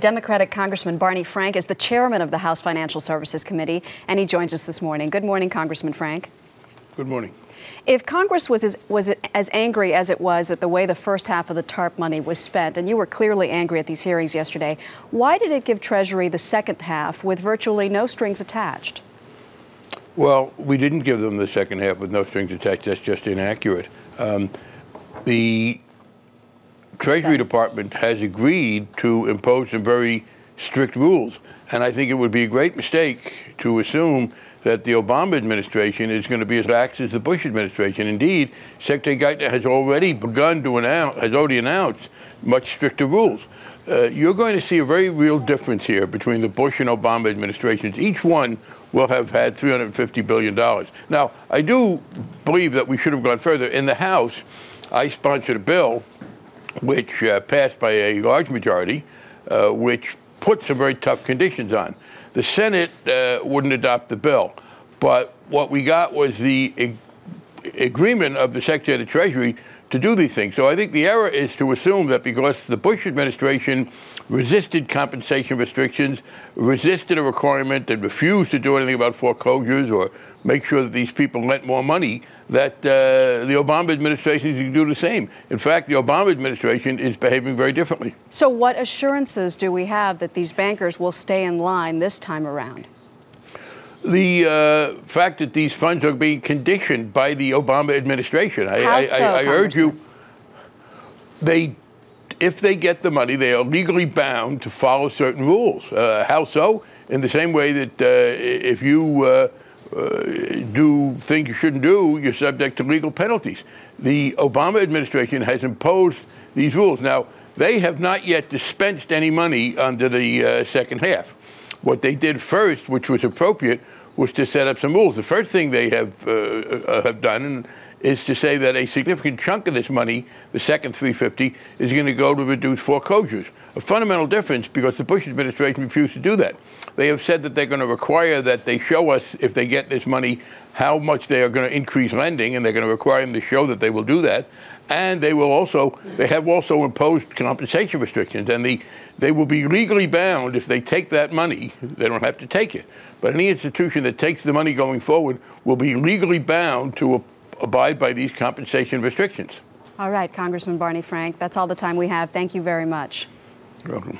Democratic Congressman Barney Frank is the chairman of the House Financial Services Committee, and he joins us this morning. Good morning, Congressman Frank. Good morning. If Congress was as angry as it was at the way the first half of the TARP money was spent, and you were clearly angry at these hearings yesterday, why did it give Treasury the second half with virtually no strings attached? Well, we didn't give them the second half with no strings attached. That's just inaccurate. The Treasury Department has agreed to impose some very strict rules, and I think it would be a great mistake to assume that the Obama administration is going to be as lax as the Bush administration. Indeed, Secretary Geithner has already announced much stricter rules. You're going to see a very real difference here between the Bush and Obama administrations. Each one will have had $350 billion. Now, I do believe that we should have gone further. In the House, I sponsored a bill which passed by a large majority, which put some very tough conditions on. The Senate wouldn't adopt the bill, but what we got was the agreement of the Secretary of the Treasury to do these things. So I think the error is to assume that because the Bush administration resisted compensation restrictions, resisted a requirement, and refused to do anything about foreclosures or make sure that these people lent more money, that the Obama administration is going to do the same. In fact, the Obama administration is behaving very differently. So what assurances do we have that these bankers will stay in line this time around? The fact that these funds are being conditioned by the Obama administration. How so, I urge you, if they get the money, they are legally bound to follow certain rules. How so? In the same way that if you do things you shouldn't do, you're subject to legal penalties. The Obama administration has imposed these rules. Now, they have not yet dispensed any money under the second half. What they did first, which was appropriate, was to set up some rules. The first thing they have done is to say that a significant chunk of this money, the second $350, is going to go to reduce foreclosures. A fundamental difference because the Bush administration refused to do that. They have said that they're going to require that they show us, if they get this money, how much they are going to increase lending, and they're going to require them to show that they will do that. And they have also imposed compensation restrictions, and they will be legally bound if they take that money. They don't have to take it. But any institution that takes the money going forward will be legally bound to abide by these compensation restrictions. All right, Congressman Barney Frank, that's all the time we have. Thank you very much. You're welcome.